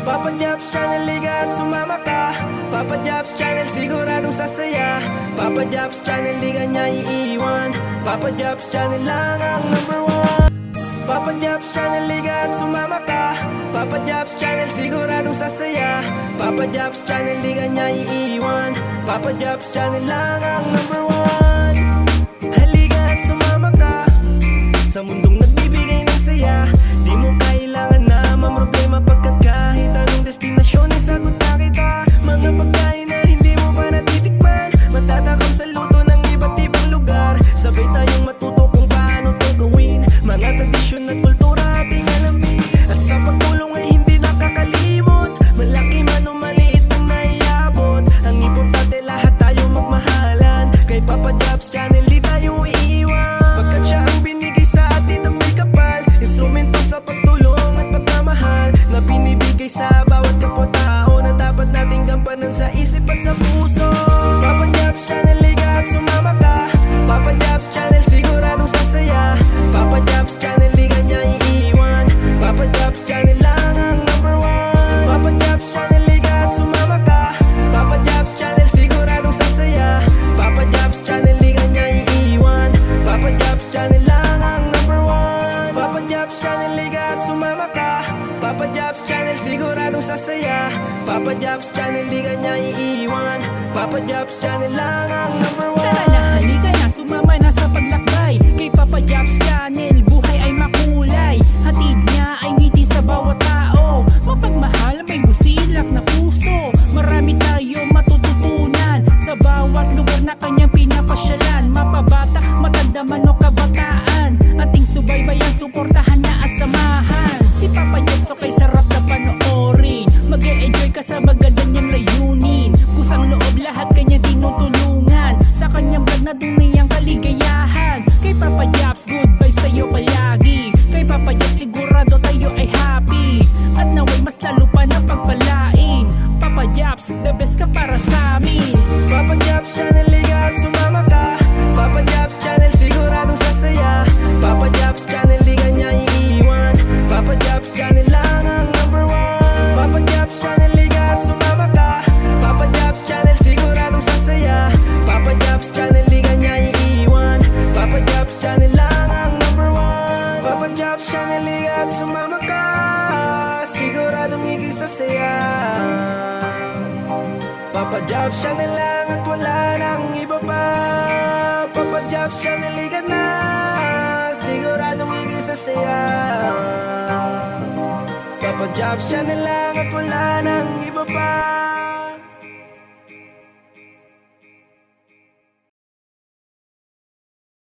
Papa Jobs Channel, liga at sumama ka. Papa Jobs Channel, siguradong sasaya. Papa Jobs Channel, di ka niya iiwan. Papa Jobs Channel lang ang number one. Papa Jobs Channel, liga at sumama ka. Papa Jobs Channel, siguradong sasaya. Papa Jobs Channel, di ka niya iiwan. Papa Jobs Channel lang ang number one. Halika at sumama ka sa mundong nagbibigay ng saya. Di mo kailangan na mamroblema, pagkat kahit anong destinasyon ay sagot na kita. Mga pagkain na hindi mo pa natitikman, matatakam sa luto ng iba't ibang lugar. Sabay tayong matuto kung paano to gawin. Mga tradisyon at kultura ating alamin. At sa pagtulong ay hindi nakakalimot, malaki man o maliit ang naiabot. Ang importante lahat tayo magmahalan. Kay Papa Jobs Channel di tayo iiwan, pagkat siya ang binigay sa atin ng may kapal. Instrumento sa pagtulong at pagmamahal na binibigay sa bawat kapwa-tao, na dapat nating gampanan sa isip at sa puso. Papa Jobs Channel, liga at sumama ka. Papa Jobs Channel, siguradong sasaya. Papa Jobs Channel, di ka niya iiwan. Papa Jobs Channel lang ang number one. Papa Jobs Channel, liga at sumama ka. Papa Jobs Channel, siguradong sasaya. Papa Jobs Channel, di ka niya iiwan. Papa Jobs Channel lang ang number one. Papa Jobs Channel, liga at sumama ka. Papa Jobs Channel, siguradong sasaya. Papa Jobs Channel, di ka niya iiwan. Papa Jobs Channel lang ang number one. Tara na, halika na, sumama na sa paglakbay. Kay Papa Jobs Channel, buhay ay makulay. Hatid niya ay ngiti sa bawat tao. Mapagmahal, may busilak na puso. Marami tayo matututunan sa bawat lugar na kanyang pinapasyalan. Mapabata, matanda man o kabataan, ating subaybayan, suportahan na at samahan. Si Papa Jobs okay sarap na panoorin. Mag-e-enjoy ka sa maganda niyang layunin. Kusang loob lahat kanya tinutulungan. Sa kanyang vlog na dunay ang kaligayahan. Kay Papa Jobs, good vibes sa'yo palagi. Kay Papa Jobs, sigurado tayo ay happy. At naway mas lalo pa ng pagpalain. Papa Jobs, the best ka para sa amin. Papa Jobs Channel, liga at sumama ka. Papa Jobs Channel, siguradong sasaya. Papa Jobs Channel, di ka niya iiwan. Papa Jobs Channel lang ang number one. Papa Jobs Channel, liga at sumama ka. Papa Jobs Channel, siguradong sasaya. Papa Jobs Channel, di ka niya iiwan. Papa Jobs Channel lang ang number one. Papa Jobs Channel, liga at sumama ka. Siguradong ikisasaya. Papa Jobs Channel lang at wala nang iba pa. Papa Jobs Channel, liga na. Siguradong ikisasaya. Papa Jobs Channel lang at wala nang iba pa.